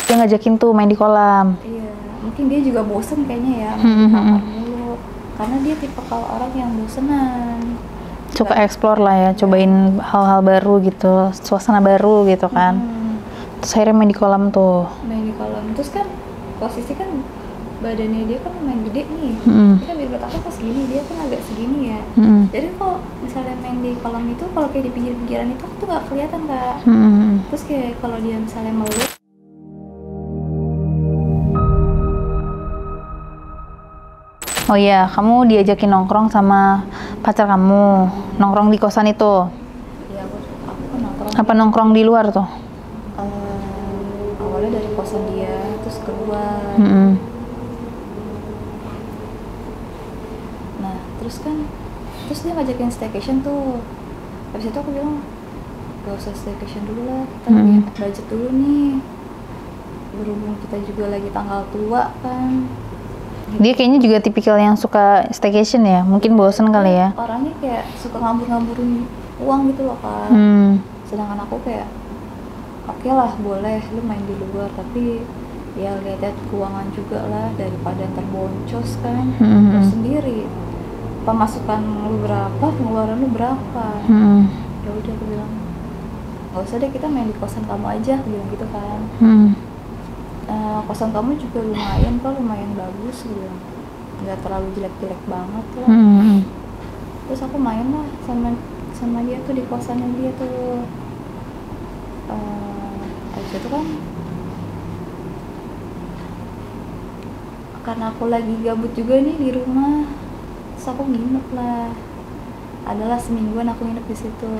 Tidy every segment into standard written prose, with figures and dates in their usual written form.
dia ngajakin tuh main di kolam. Iya, mungkin dia juga bosen kayaknya ya main di kamar mulu. Karena dia tipe kalau orang yang bosenan. Suka explore lah ya, cobain hal-hal baru gitu, suasana baru gitu kan. Terus akhirnya main di kolam tuh. Main di kolam, terus kan posisi kan badannya dia kan main gede nih. Dia kan menurut aku pas segini, dia kan agak segini ya. Jadi kalau misalnya main di kolam itu, kalau kayak di pinggir-pinggiran itu aku tuh nggak kelihatan Kak. Terus kayak kalau dia misalnya meluk, Oh iya, kamu diajakin nongkrong sama pacar kamu, nongkrong di kosan itu. ya aku kan nongkrong. Apa nongkrong di luar tuh? Awalnya dari kosan dia, terus keluar. Nah, terus dia ngajakin staycation tuh. Habis itu aku bilang, gak usah staycation dulu lah, kita lihat budget dulu nih. Berhubung kita juga lagi tanggal tua kan. Dia kayaknya juga tipikal yang suka staycation ya, mungkin bosen kali ya. Orangnya kayak suka ngambur-ngamburin uang gitu loh kan. Sedangkan aku kayak, oke lah boleh lu main di luar, tapi ya lihat keuangan juga lah, daripada ntar boncos kan. Lu sendiri, pemasukan lu berapa, pengeluaran lu berapa. Ya udah aku bilang, nggak usah deh, kita main di kosan kamu aja, aku bilang gitu kan. Kosan kamu juga lumayan kok, lumayan bagus gitu, nggak terlalu jelek-jelek banget lah. Terus aku main lah sama dia tuh di kosannya dia tuh. Habis itu kan karena aku lagi gabut juga nih di rumah, terus aku nginep lah, adalah semingguan aku nginep di situ.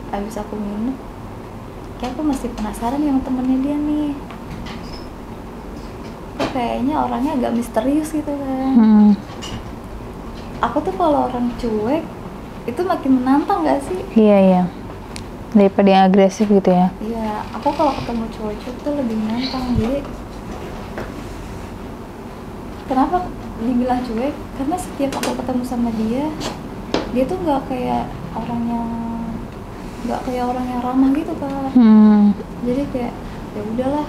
Habis aku nginep, kayak aku masih penasaran yang temennya dia nih. Kok kayaknya orangnya agak misterius gitu kan. Aku tuh kalau orang cuek itu makin menantang gak sih? Iya. Daripada yang agresif gitu ya. Iya, aku kalau ketemu cowok-cowok tuh lebih menantang. Jadi kenapa dibilang cuek? Karena setiap aku ketemu sama dia tuh nggak kayak orang yang ramah gitu kan. Jadi kayak ya udahlah,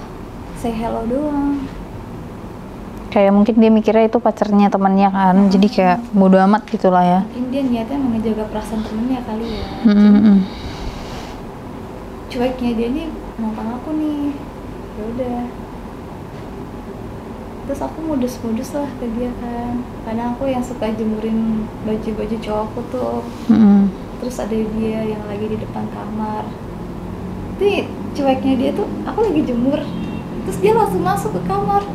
say hello doang. Kayak mungkin dia mikirnya itu pacarnya temannya kan, jadi kayak bodo amat gitulah ya. Mungkin dia niatnya menjaga perasaan temennya kali ya. Cueknya dia nih nantang aku nih, ya udah. Terus aku modus lah ke dia kan, kadang aku yang suka jemurin baju-baju cowokku tuh. Terus ada dia yang lagi di depan kamar. Tapi cueknya dia tuh, aku lagi jemur, terus dia langsung masuk ke kamar.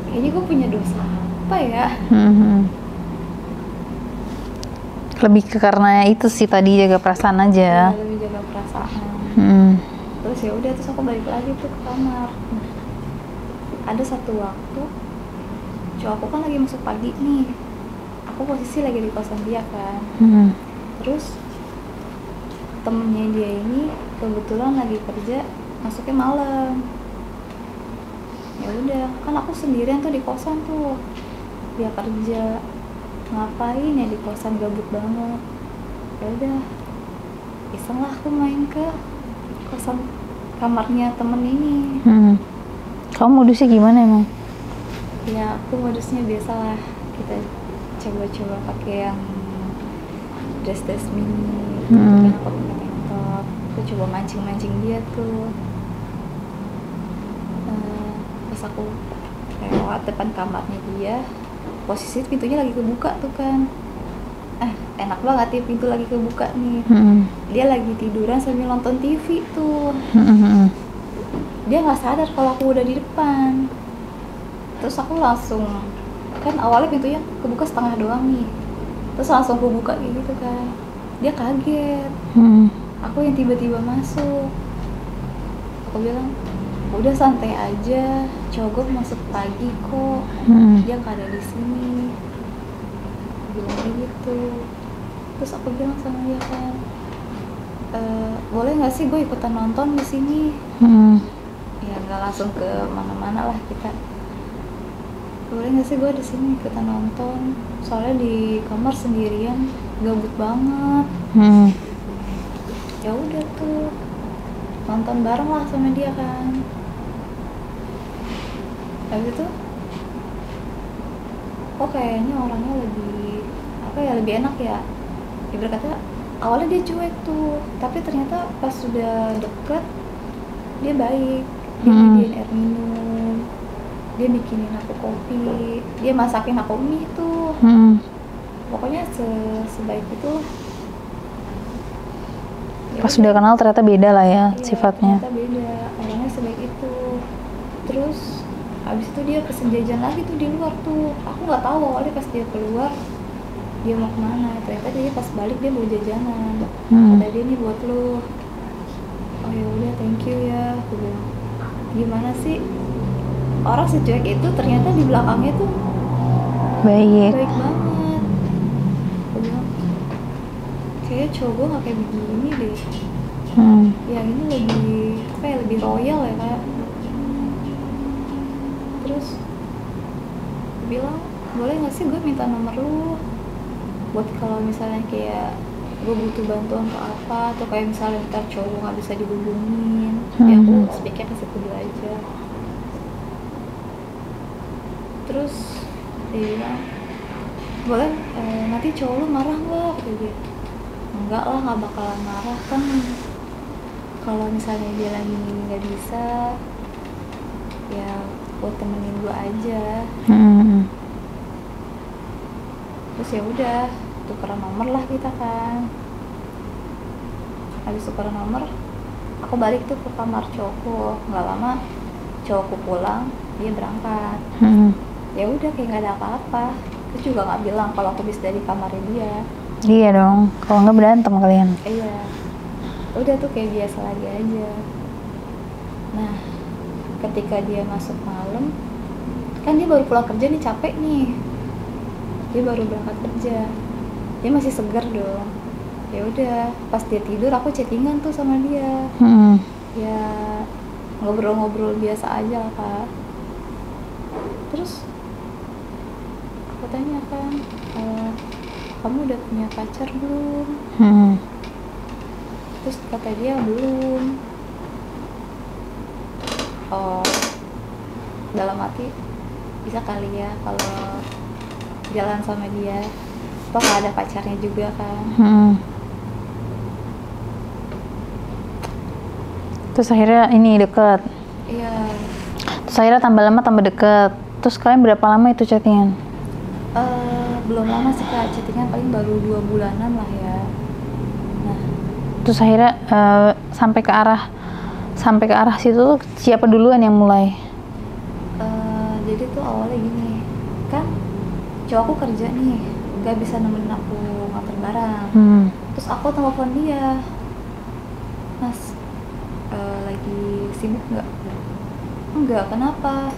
Kayaknya gue punya dosa apa ya? Lebih ke karena itu sih tadi, jaga perasaan aja. Ya, lebih jaga perasaan. Terus ya udah, terus aku balik lagi tuh ke kamar. Ada satu waktu cowokku kan lagi masuk pagi nih, aku posisi lagi di kosan dia kan. Terus temennya dia ini kebetulan lagi kerja, masuknya malam. Ya udah, kan aku sendirian tuh di kosan tuh, dia kerja, ngapain ya di kosan, gabut banget. Ya udah, iseng lah aku main ke kosan kamarnya temen ini. Kamu modusnya gimana emang? Ya aku modusnya biasalah, kita coba-coba pakai yang dress mini gitu kan, aku pakai tank top, aku coba mancing dia tuh. Pas aku lewat depan kamarnya dia, posisi pintunya lagi kebuka tuh kan. Enak banget ya, pintu lagi kebuka nih. Dia lagi tiduran sambil nonton TV tuh. Dia nggak sadar kalau aku udah di depan. Terus aku langsung, kan awalnya pintunya kebuka setengah doang nih, terus langsung kebuka kayak gitu kan. Dia kaget. Aku yang tiba-tiba masuk. Aku bilang, udah santai aja, cowok gue masuk pagi kok, dia nggak ada di sini. Aku bilang kayak gitu. Terus aku bilang sama dia kan, boleh nggak sih gue ikutan nonton di sini? Ya nggak langsung ke mana-mana lah kita. Boleh nggak sih gue di sini ikutan nonton? Soalnya di kamar sendirian, gabut banget. Ya udah tuh, nonton bareng lah sama dia kan. Habis itu kok kayaknya orangnya lebih enak ya. Ibarat kata awalnya dia cuek tuh, tapi ternyata pas sudah deket dia baik. Dia nyediain air minum, dia bikinin aku kopi, dia masakin aku mie tuh. Pokoknya sebaik itu. Pas sudah kenal ternyata beda lah ya sifatnya. Ternyata beda, orangnya sebaik itu. Terus abis itu dia pesen jajan lagi tuh di luar tuh. Aku nggak tahu awalnya pas dia keluar dia mau kemana. Ternyata dia pas balik dia bawa jajanan. Kata dia, nih buat lu. Oh ya udah, thank you ya. Aku bilang, gimana sih orang secuek itu ternyata di belakangnya tuh baik banget. Aku bilang, kayaknya cowok gue gak kayak begini deh. Ya ini lebih royal ya kak. Terus bilang, boleh gak sih gue minta nomor lu buat kalau misalnya kayak gue butuh bantuan ke apa, atau kayak misalnya ntar cowok gak bisa dihubungin. Ya aku speaknya ke situ dulu aja. Terus dia bilang, boleh nanti cowok lu marah gak? Kata dia, enggak lah, gak bakalan marah kan. Kalau misalnya dia lagi gak bisa, ya buat temenin gue aja. Terus ya udah, tukeran nomor lah kita kan. Habis tukeran nomor, aku balik tuh ke kamar cowokku. Nggak lama cowokku pulang, dia berangkat. Ya udah kayak nggak ada apa-apa. Terus juga nggak bilang kalau aku bisa dari kamarnya dia. Iya dong, kalau nggak berantem kalian. Iya, udah tuh kayak biasa lagi aja. Nah, ketika dia masuk malam, kan dia baru pulang kerja nih, capek nih. Dia baru berangkat kerja, dia masih segar dong. Ya udah, pas dia tidur aku chattingan tuh sama dia. Ya ngobrol-ngobrol biasa aja lah kak. Terus aku tanya kan, kamu udah punya pacar belum? Terus kata dia belum. Oh, dalam hati bisa kali ya kalau jalan sama dia, toh gak ada pacarnya juga kan. Terus akhirnya ini deket. Iya. Terus akhirnya tambah lama tambah deket. Terus kalian berapa lama itu chattingan? Belum lama sih kak, chattingan paling baru 2 bulanan lah ya. Nah, terus akhirnya sampai ke arah situ siapa duluan yang mulai? Jadi tuh awalnya gini, kan cowokku kerja nih, gak bisa nemenin aku nganter barang. Terus aku telepon dia, Mas, lagi sibuk nggak? Enggak, kenapa?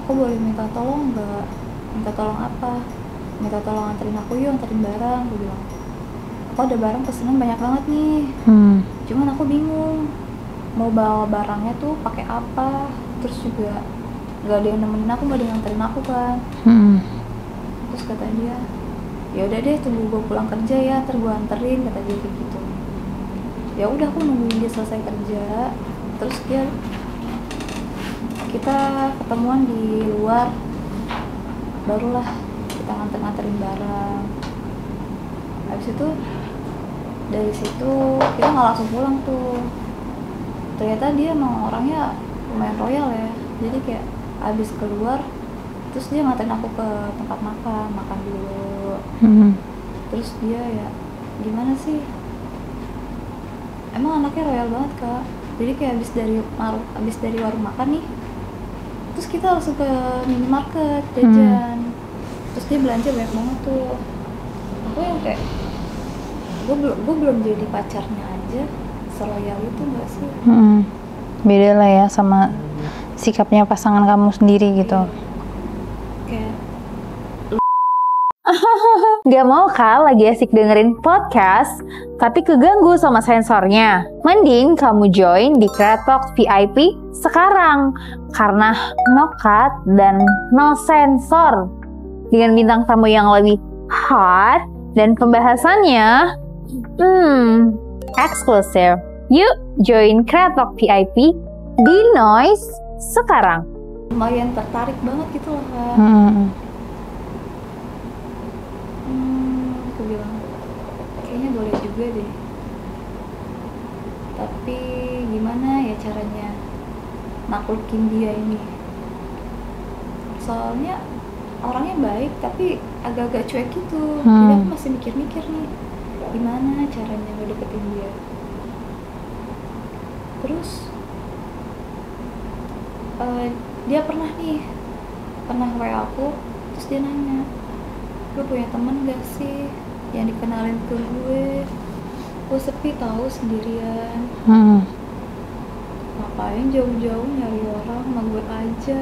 Aku boleh minta tolong nggak? Minta tolong apa? Minta tolong anterin aku yuk, anterin barang. Gue bilang, aku ada barang pesanan banyak banget nih. Cuman aku bingung mau bawa barangnya tuh pakai apa. Terus juga nggak ada yang nemenin aku, nggak ada yang anterin aku kan. Terus kata dia, ya udah deh, tunggu gue pulang kerja ya, ntar gue anterin, kata dia kayak gitu. Ya udah, aku nungguin dia selesai kerja. Terus kita ketemuan di luar, barulah kita nganterin barang. Habis itu dari situ kita nggak langsung pulang tuh. Ternyata dia emang orangnya lumayan royal ya, jadi kayak abis keluar terus dia nganterin aku ke tempat makan dulu. Terus dia ya gimana sih, emang anaknya royal banget kak. Jadi kayak abis dari warung makan nih, terus kita langsung ke minimarket jajan. Terus dia belanja banyak banget tuh. Aku yang kayak gue belum jadi pacarnya aja seroyal itu nggak sih? Beda lah ya sama sikapnya pasangan kamu sendiri gitu. Kayak Gak mau kah lagi asik dengerin podcast tapi keganggu sama sensornya? Mending kamu join di Kreatok VIP sekarang karena no cut dan no sensor. Dengan bintang tamu yang lebih hot dan pembahasannya eksklusif. Yuk join Kreatok VIP di Noise sekarang. Lumayan tertarik banget gitu loh Kak. Aku bilang kayaknya boleh juga deh, tapi gimana ya caranya naklukin dia ini, soalnya orangnya baik tapi agak-agak cuek gitu. Jadi aku masih mikir-mikir nih gimana caranya ngedeketin dia. Terus dia pernah WA aku, terus dia nanya, lu punya temen gak sih yang dikenalin ke gue sepi tahu sendirian. Ngapain jauh-jauh nyari orang sama gue aja.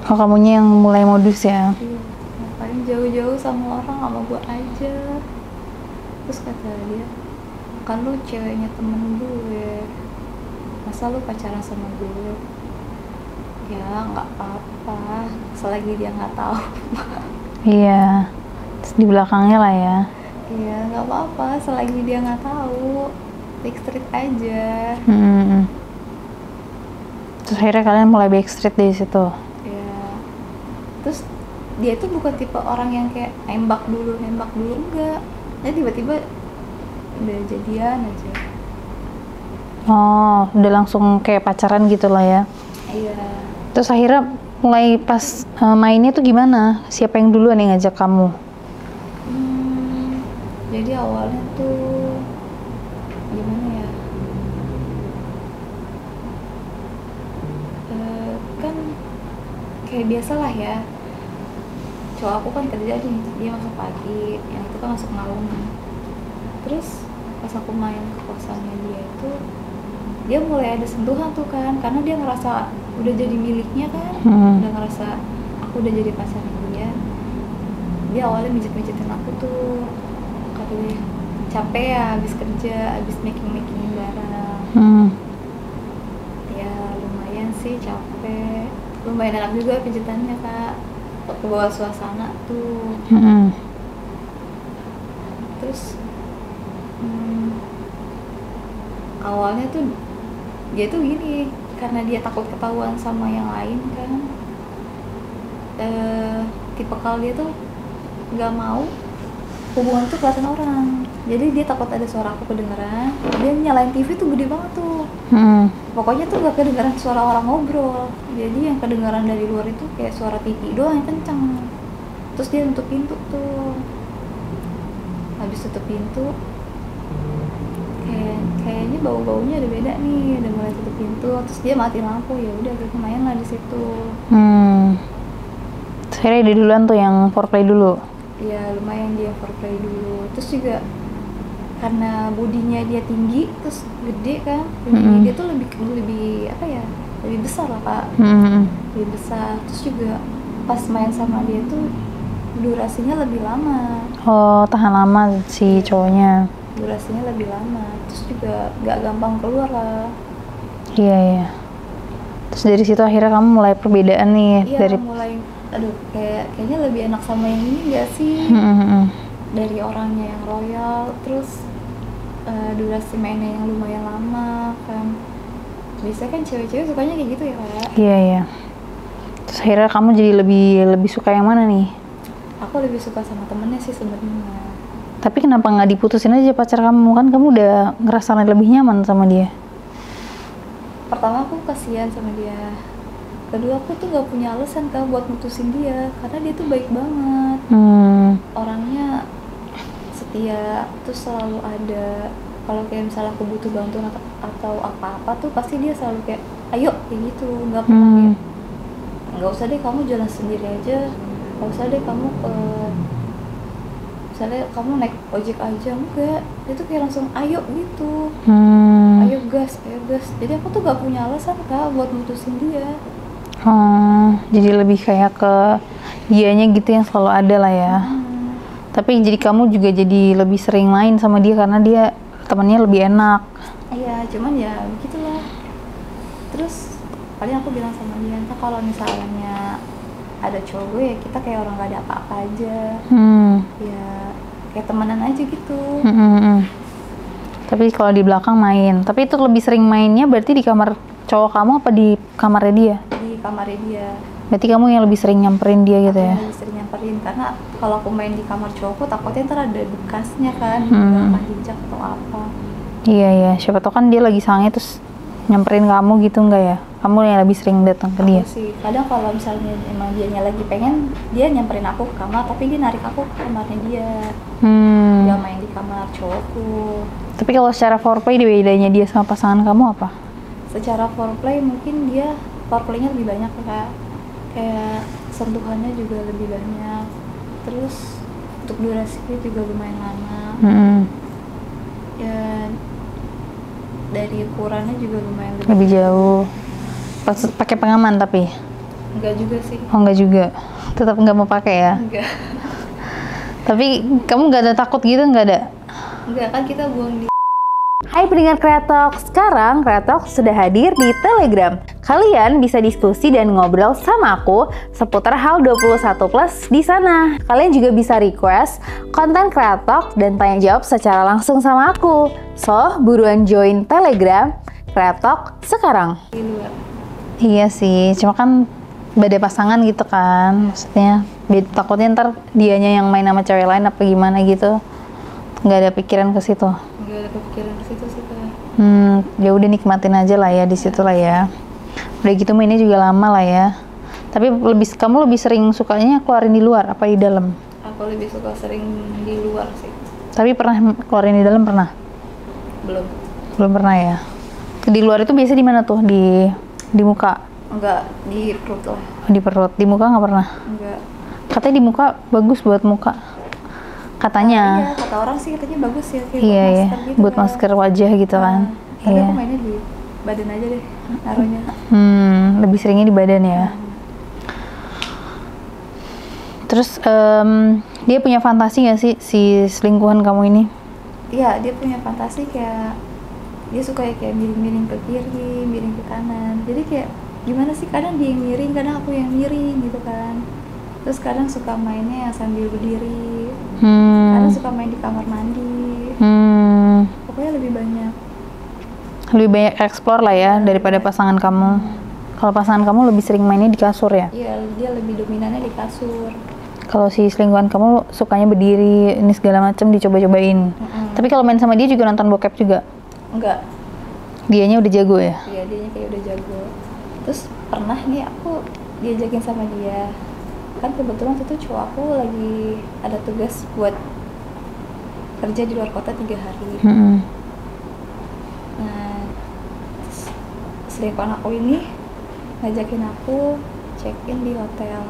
Oh, kamunya yang mulai modus ya? Iya, ngapain jauh-jauh sama orang sama gue aja. Terus kata dia, kan lu ceweknya temen gue, masa lu pacaran sama gue? Ya nggak apa-apa, selagi dia nggak tahu. Iya, terus di belakangnya lah ya. Iya nggak apa-apa, selagi dia nggak tahu, backstreet aja. Terus akhirnya kalian mulai backstreet di situ. Iya, terus dia itu bukan tipe orang yang kayak nembak dulu enggak. Jadi tiba-tiba udah jadian aja. Oh, udah langsung kayak pacaran gitu lah ya. Iya. Terus akhirnya mulai pas mainnya tuh gimana? Siapa yang duluan yang ngajak kamu? Jadi awalnya tuh gimana ya? Kan kayak biasalah ya. Cowok aku kan kerja nih, dia masuk pagi, yang itu kan masuk malam. Terus pas aku main ke kosannya dia itu, dia mulai ada sentuhan tuh kan, karena dia ngerasa udah jadi miliknya kan, udah ngerasa aku udah jadi pacarnya dia. Dia awalnya mijet-mijetin aku tuh, katanya capek ya habis kerja, habis making barang. Ya lumayan sih capek, lumayan enak juga pijetannya Kak, ke bawah suasana tuh. Terus awalnya tuh dia tuh gini, karena dia takut ketahuan sama yang lain kan, tipikal dia tuh nggak mau hubungan tuh kelihatan orang. Jadi dia takut ada suara aku kedengeran, dia nyalain TV tuh gede banget tuh. Pokoknya tuh gak kedengeran suara orang ngobrol, jadi yang kedengeran dari luar itu kayak suara TV doang yang kenceng. Terus dia tutup pintu tuh, habis tutup pintu kayaknya bau-baunya ada beda nih, udah mulai tutup pintu. Terus dia matiin lampu, ya udah kita main lah di situ. Akhirnya dia duluan tuh yang foreplay dulu. Iya lumayan dia foreplay dulu. Terus juga karena bodinya dia tinggi, terus gede kan, dia tuh lebih apa ya, lebih besar lah Kak. Lebih besar. Terus juga pas main sama dia tuh durasinya lebih lama. Oh, tahan lama si cowoknya. Durasinya lebih lama. Terus juga nggak gampang keluar lah. Iya. Terus dari situ akhirnya kamu mulai perbedaan nih. Iya, mulai aduh kayaknya lebih enak sama yang ini nggak sih? Dari orangnya yang royal, terus durasi mainnya yang lumayan lama kan. Biasanya kan cewek-cewek sukanya kayak gitu ya Kak. Iya. Terus akhirnya kamu jadi lebih suka yang mana nih? Aku lebih suka sama temennya sih sebenarnya. Tapi kenapa nggak diputusin aja pacar kamu? Kan kamu udah ngerasa lebih nyaman sama dia. Pertama aku kasihan sama dia. Kedua aku tuh nggak punya alasan Kak buat mutusin dia, karena dia tuh baik banget. Orangnya setia, terus selalu ada. Kalau kayak misalnya aku butuh bantuan atau apa-apa tuh pasti dia selalu kayak ayo kayak gitu. Nggak pernah kayak nggak usah deh kamu jalan sendiri aja, nggak usah deh kamu misalnya kamu naik ojek aja, enggak. Dia tuh kayak langsung ayo gitu. Ayo gas. Jadi aku tuh gak punya alasan Kak buat mutusin dia. Jadi lebih kayak ke dianya gitu yang selalu ada lah ya. Tapi jadi kamu juga jadi lebih sering main sama dia karena dia temannya lebih enak. Iya, cuman ya begitulah. Terus paling aku bilang sama dia, entah kalau misalnya ada cowok gue ya kita kayak orang gak ada apa-apa aja. Ya kayak temenan aja gitu. Tapi kalau di belakang main. Tapi itu lebih sering mainnya berarti di kamar cowok kamu apa di kamarnya dia? Di kamarnya dia. Berarti kamu yang lebih sering nyamperin dia gitu ya? Lebih sering nyamperin, karena kalau aku main di kamar cowokku takutnya ntar ada bekasnya kan, jejak atau apa. Iya, siapa tau kan dia lagi sange terus nyamperin kamu gitu enggak ya? Kamu yang lebih sering datang ke dia? Aku sih, kadang kalau misalnya emang dianya lagi pengen, dia nyamperin aku ke kamar, tapi dia narik aku ke kamarnya dia. Dia main di kamar cowokku. Tapi kalau secara foreplay bedanya dia sama pasangan kamu apa? Secara foreplay mungkin dia foreplaynya lebih banyak Kak. Kayak sentuhannya juga lebih banyak. Terus untuk durasinya juga lumayan lama. Ya dari ukurannya juga lumayan lebih jauh. Pakai pengaman tapi? Enggak juga sih. Oh enggak juga? Tetap enggak mau pakai ya? Enggak. Tapi kamu enggak ada takut gitu, enggak ada? Enggak, kan kita buang di... Hai pendengar Kreatok, sekarang Kreatok sudah hadir di Telegram. Kalian bisa diskusi dan ngobrol sama aku seputar hal 21 plus di sana. Kalian juga bisa request konten Kreatok dan tanya jawab secara langsung sama aku. So, buruan join Telegram Kreatok sekarang. Di luar. Iya sih, cuma kan beda pasangan gitu kan. Maksudnya, takutnya ntar dianya yang main sama cewek lain apa gimana gitu. Nggak ada pikiran ke situ. Nggak ada kepikiran ke situ sih Kak. Ya udah nikmatin aja lah ya di situ lah ya. Udah gitu mainnya juga lama lah ya. Tapi kamu lebih sering sukanya keluarin di luar apa di dalam? Aku lebih suka sering di luar sih. Tapi pernah keluarin di dalam pernah? Belum pernah ya. Di luar itu biasa di mana tuh? Di muka? Enggak, di perut lah. Di perut. Di muka nggak pernah? Enggak. Katanya di muka bagus buat muka. Katanya. Iya, kata orang sih katanya bagus ya, kayak Iya, buat masker gitu buat kan. masker wajah gitu kan. Tapi Iya. aku mainnya di badan aja deh, naruhnya. Lebih seringnya di badan ya. Terus dia punya fantasi nggak sih si selingkuhan kamu ini? Iya, dia punya fantasi kayak dia suka ya kayak miring-miring ke kiri, miring ke kanan. Jadi kayak gimana sih, kadang dia yang miring, kadang aku yang miring gitu kan. Terus kadang suka mainnya sambil berdiri, kadang suka main di kamar mandi. Pokoknya lebih banyak explore lah ya daripada pasangan kamu. Kalau pasangan kamu lebih sering mainnya di kasur ya? Iya, dia lebih dominannya di kasur. Kalau si selingkuhan kamu sukanya berdiri, ini segala macam dicoba-cobain. Tapi kalau main sama dia juga nonton bokep juga? Enggak. Dianya udah jago ya? Iya, dianya kayak udah jago. Terus pernah nih aku diajakin sama dia. Kan kebetulan waktu itu cowok aku lagi ada tugas buat kerja di luar kota 3 hari. Nah, selingkuhan aku ini ngajakin aku check-in di hotel.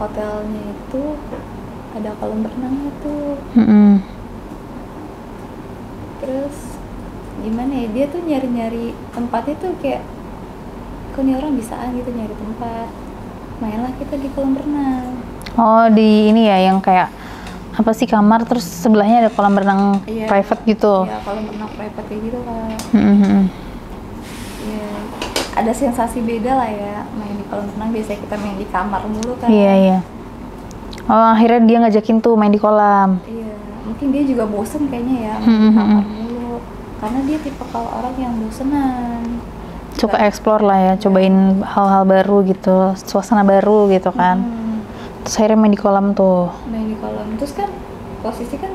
Hotelnya itu ada kolam renangnya tuh. Terus gimana ya, dia tuh nyari-nyari tempatnya tuh kayak kok nih orang bisaan gitu nyari tempat. Mainlah kita di kolam renang. Oh, di ini ya yang kayak apa sih, kamar terus sebelahnya ada kolam renang private gitu? Iya, kolam renang private kayak gitu kan. Iya, ada sensasi beda lah ya main di kolam renang. Biasanya kita main di kamar mulu kan. Iya. Oh, akhirnya dia ngajakin tuh main di kolam. Iya, mungkin dia juga bosen kayaknya ya main di kamar mulu. Karena dia tipe kalau orang yang bosenan. Suka explore lah ya, cobain hal-hal baru gitu, suasana baru gitu kan. Terus akhirnya main di kolam tuh. Main di kolam, terus kan posisi kan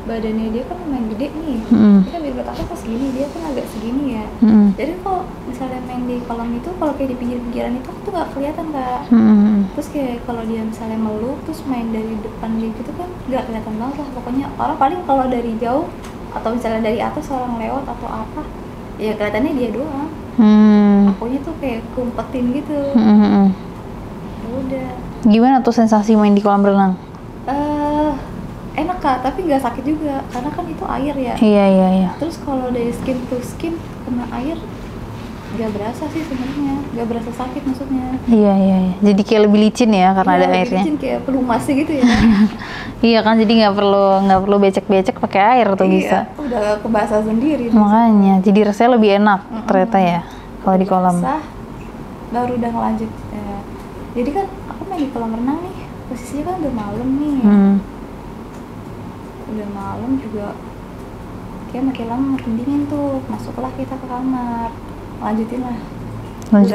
badannya dia kan main gede nih. Dia kan bibir aku pas segini, dia kan agak segini ya. Jadi kalau misalnya main di kolam itu, kalau kayak di pinggir-pinggiran itu aku tuh nggak kelihatan Kak. Terus kayak kalau dia misalnya meluk, terus main dari depan dia gitu kan nggak kelihatan banget lah. Pokoknya orang paling kalau dari jauh atau misalnya dari atas orang lewat atau apa, ya kelihatannya dia doang. Akunya tuh kayak kumpetin gitu. Ya udah. Gimana tuh sensasi main di kolam renang? Enak Kak, tapi nggak sakit juga karena kan itu air ya. Iya. Terus kalau dari skin to skin kena air nggak berasa sih sebenarnya, nggak berasa sakit maksudnya. Iya. Jadi kayak lebih licin ya karena ada airnya. Licin kayak pelumasnya gitu ya. Iya kan, jadi nggak perlu becek-becek pakai air tuh bisa. Udah kebasa sendiri. Makanya, jadi rasanya lebih enak ternyata ya kalau di kolam. Basah, baru udah ngelanjut. Jadi kan aku main di kolam renang nih, posisinya kan udah malam nih. Udah malam juga kayak makin lama makin dingin tuh, masuklah kita ke kamar, lanjut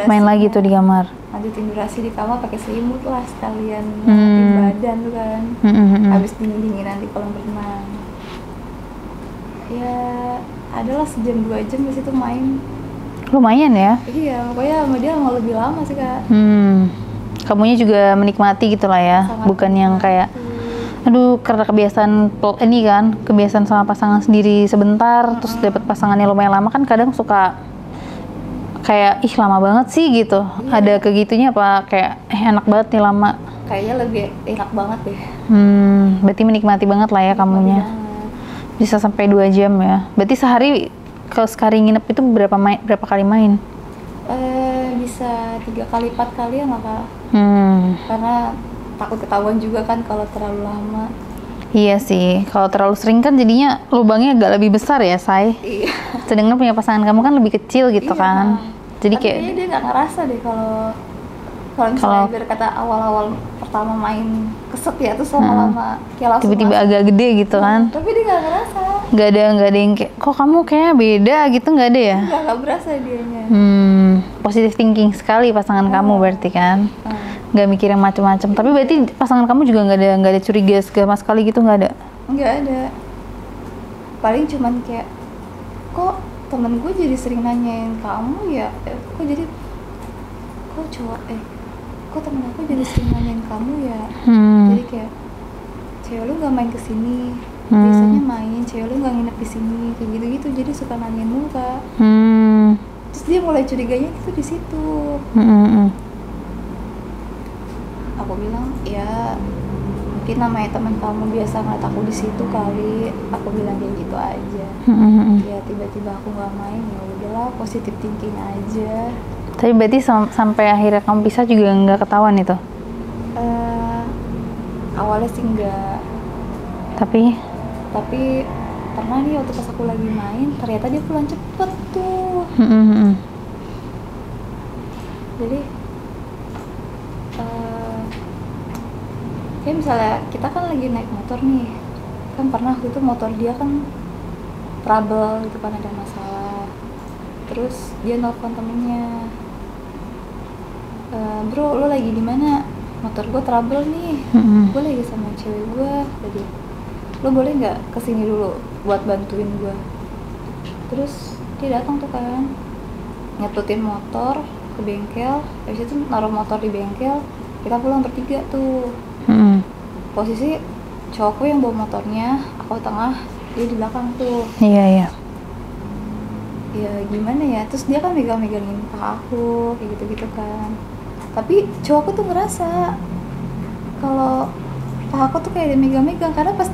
main lagi tuh di kamar, lanjutin durasi di kamar pakai selimut lah sekalian ngangkatin badan tuh kan. Habis dingin-dinginan di kolam renang ya, adalah sejam 2 jam di situ main. Lumayan ya. Iya, pokoknya sama dia mau lebih lama sih Kak. Kamunya juga menikmati gitu lah ya. Sangat bukan menikmati. Yang kayak aduh karena kebiasaan sama pasangan sendiri sebentar terus dapat pasangannya lumayan lama, kan kadang suka kayak ih lama banget sih gitu. Ada kegitunya apa kayak enak banget nih lama? Kayaknya lebih enak banget deh. Berarti menikmati banget lah ya kamunya. Bisa sampai 2 jam ya. Berarti sehari kalau sekali nginep itu berapa kali main? Bisa 3 kali 4 kali ya nggak Kak? Karena takut ketahuan juga kan kalau terlalu lama. Iya sih, kalau terlalu sering kan jadinya lubangnya agak lebih besar ya, Say. Iya. Sedangkan punya pasangan kamu kan lebih kecil gitu kan. Jadi kayak dia nggak ngerasa deh kalau misalnya berkata awal-awal pertama main keset ya, terus lama-lama kayak langsung tiba-tiba agak gede gitu kan. Tapi dia nggak ngerasa. Nggak ada yang kayak kok kamu kayak beda gitu, nggak ada ya? Nggak berasa dianya. Positive thinking sekali pasangan kamu berarti kan. Nggak mikir yang macam-macam. Tapi berarti pasangan kamu juga nggak ada curiga sama sekali gitu, nggak ada? Nggak ada. Paling cuman kayak kok temen gue jadi sering nanyain kamu ya, kok temen aku jadi sering nanyain kamu ya. Jadi kayak cewek lu nggak main kesini, biasanya main, cewek lu nggak nginep di sini, kayak gitu-gitu. Jadi suka nanyain mulu Kak. Terus dia mulai curiganya itu di situ. Aku bilang ya mungkin namanya teman kamu biasa ngeliat aku di situ kali. Aku bilang kayak gitu aja. Ya tiba-tiba aku nggak main, ya udahlah, positive thinking aja. Tapi berarti sampai akhirnya kamu pisah juga nggak ketahuan itu? Awalnya sih enggak. Tapi pernah nih waktu pas aku lagi main, ternyata dia pulang cepet tuh. Jadi kayak misalnya kita kan lagi naik motor nih, kan pernah waktu itu motor dia kan trouble gitu kan, ada masalah. Terus dia nelfon temennya, bro lo lagi di mana? Motor gue trouble nih, gue lagi sama cewek gue. Jadi lo boleh nggak kesini dulu buat bantuin gue? Terus dia datang tuh kan, nyetutin motor ke bengkel. Habis itu naruh motor di bengkel, kita pulang bertiga tuh. Posisi cowokku yang bawa motornya, aku tengah, dia di belakang tuh. Iya. Ya gimana ya, terus dia kan megangin paha aku kayak gitu kan. Tapi cowokku tuh ngerasa kalau paha aku tuh kayak dia megang-megang, karena pas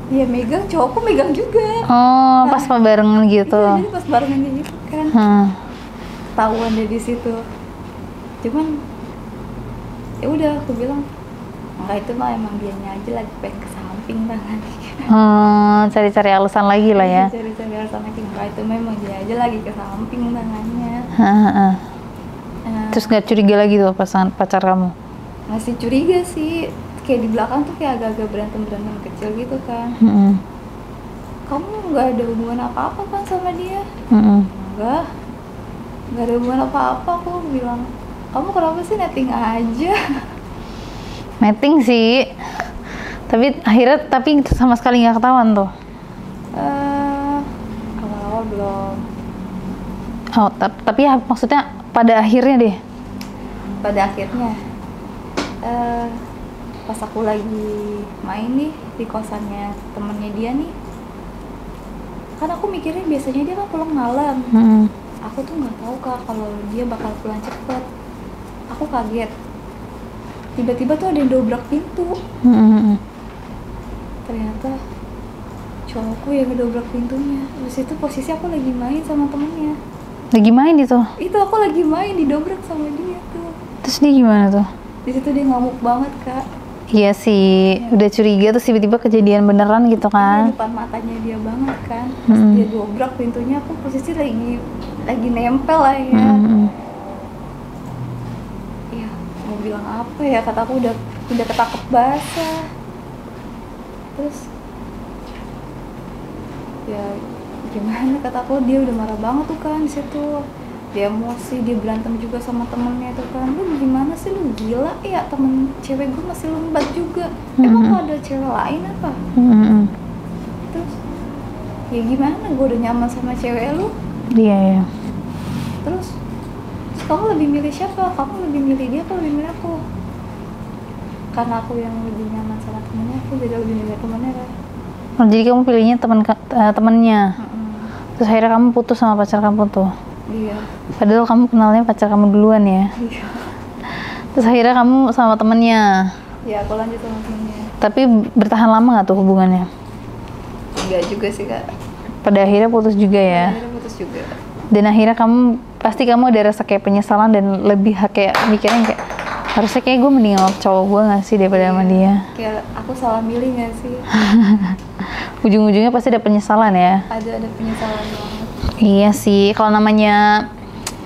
dia megang cowokku megang juga. Pas barengan gitu. Iya, jadi pas barengan gitu kan. Ketahuan deh di situ. Cuman ya udah aku bilang enggak, itu mah emang dianya aja lagi pengen ke samping tangannya. Cari-cari alasan lagi lah ya. Cari-cari alasan lagi, enggak, itu memang dia aja lagi ke samping tangannya. Terus nggak curiga lagi tuh pacar kamu? Masih curiga sih, kayak di belakang tuh kayak agak-agak berantem kecil gitu kan. Kamu nggak ada hubungan apa-apa kan sama dia? Nggak ada hubungan apa-apa. Aku bilang, kamu kenapa sih netting aja? Netting sih, tapi akhirnya sama sekali nggak ketahuan tuh. Awal-awal belum. Tapi ya, maksudnya pada akhirnya deh. Pada akhirnya, pas aku lagi main nih di kosannya temennya dia nih, kan aku mikirnya biasanya dia kan pulang malam. Aku tuh nggak tahu Kak kalau dia bakal pulang cepet. Aku kaget. Tiba-tiba tuh ada yang dobrak pintu. Ternyata cowokku yang ngedobrak pintunya. Terus itu posisi aku lagi main sama temennya. Lagi main itu? Itu aku lagi main, didobrak sama dia tuh. Terus dia gimana tuh? Di situ dia ngamuk banget Kak. Iya sih, udah curiga terus tiba-tiba kejadian beneran gitu kan? Depan matanya dia banget kan. Pas dia dobrak pintunya, aku posisi lagi nempel lah ya. Iya, mau bilang apa ya? Kataku udah ketangkep basah. Terus Ya gimana, kata aku dia udah marah banget tuh kan di situ, dia emosi, dia berantem juga sama temennya itu kan. Lu gimana sih, lu gila ya, temen cewek gue masih lembat juga, emang lu ada cewek lain apa? Terus ya gimana, gue udah nyaman sama cewek lu. Iya. Terus kamu lebih milih siapa? Kamu lebih milih dia atau lebih milih aku? Karena aku yang lebih nyaman sama temennya, aku jadi lebih milih temennya kan. Oh, jadi kamu pilihnya temennya. Terus akhirnya kamu putus sama pacar kamu tuh. Iya. Padahal kamu kenalnya pacar kamu duluan ya. Iya. Terus akhirnya kamu sama temennya. Ya aku lanjut sama temennya. Tapi bertahan lama gak tuh hubungannya? Enggak juga sih kak. Pada akhirnya putus juga ya. Akhirnya putus juga. Dan akhirnya pasti kamu ada rasa kayak penyesalan dan lebih kayak mikirnya kayak harusnya kayak gue mending sama cowok gue gak sih daripada sama dia. Kayak aku salah milih gak sih? Ujung-ujungnya pasti ada penyesalan ya. Ada penyesalan banget. Iya sih, kalau namanya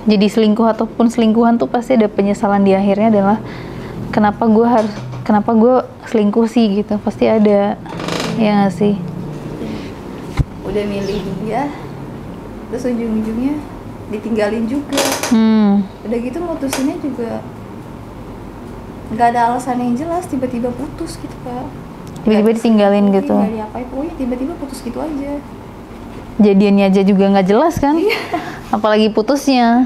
jadi selingkuh ataupun selingkuhan tuh pasti ada penyesalan di akhirnya adalah kenapa gue selingkuh sih gitu, pasti ada. Ya nggak sih? Udah milih dia, terus ujung-ujungnya ditinggalin juga. Udah gitu mutusinnya juga nggak ada alasan yang jelas, tiba-tiba putus gitu kak. Tiba-tiba ditinggalin gitu. Nggak diapain, pokoknya tiba-tiba putus gitu aja. Jadiannya aja juga nggak jelas kan, apalagi putusnya.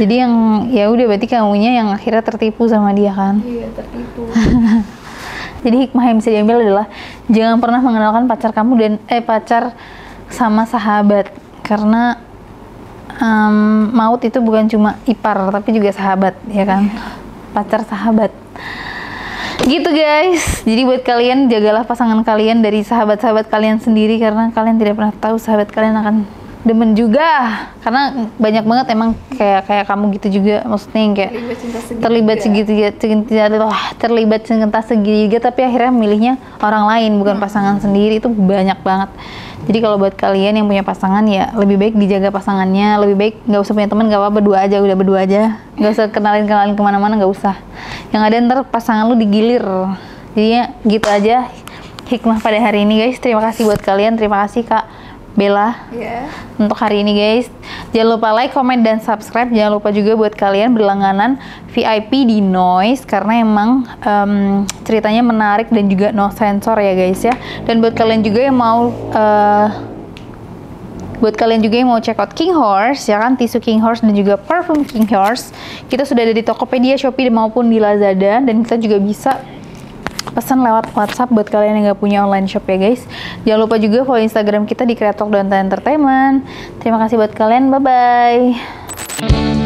Jadi yang ya udah berarti kamunya yang akhirnya tertipu sama dia kan. Iya, tertipu. Jadi hikmah yang bisa diambil adalah jangan pernah mengenalkan pacar kamu dan pacar sama sahabat, karena maut itu bukan cuma ipar tapi juga sahabat ya kan. Pacar sahabat gitu guys. Jadi buat kalian jagalah pasangan kalian dari sahabat-sahabat kalian sendiri, karena kalian tidak pernah tahu sahabat kalian akan demen juga, karena banyak banget emang kayak kamu gitu juga, maksudnya yang kayak terlibat cinta segitiga tapi akhirnya milihnya orang lain bukan pasangan sendiri. Itu banyak banget. Jadi kalau buat kalian yang punya pasangan ya lebih baik dijaga pasangannya, lebih baik nggak usah punya teman, nggak apa-apa, udah berdua aja, nggak usah kenalin kemana-mana, nggak usah. Yang ada ntar pasangan lu digilir. Jadinya gitu aja hikmah pada hari ini guys. Terima kasih buat kalian, terima kasih Kak Bella untuk hari ini guys. Jangan lupa like, comment, dan subscribe. Jangan lupa juga buat kalian berlangganan VIP di Noise, karena emang ceritanya menarik dan juga no sensor ya guys ya. Dan buat kalian juga yang mau check out King Horse ya kan, tisu King Horse dan juga parfum King Horse, kita sudah ada di Tokopedia, Shopee maupun di Lazada, dan kita juga bisa pesan lewat WhatsApp buat kalian yang nggak punya online shop ya guys. Jangan lupa juga follow Instagram kita di Kreatok dan Entertainment. Terima kasih buat kalian, bye bye.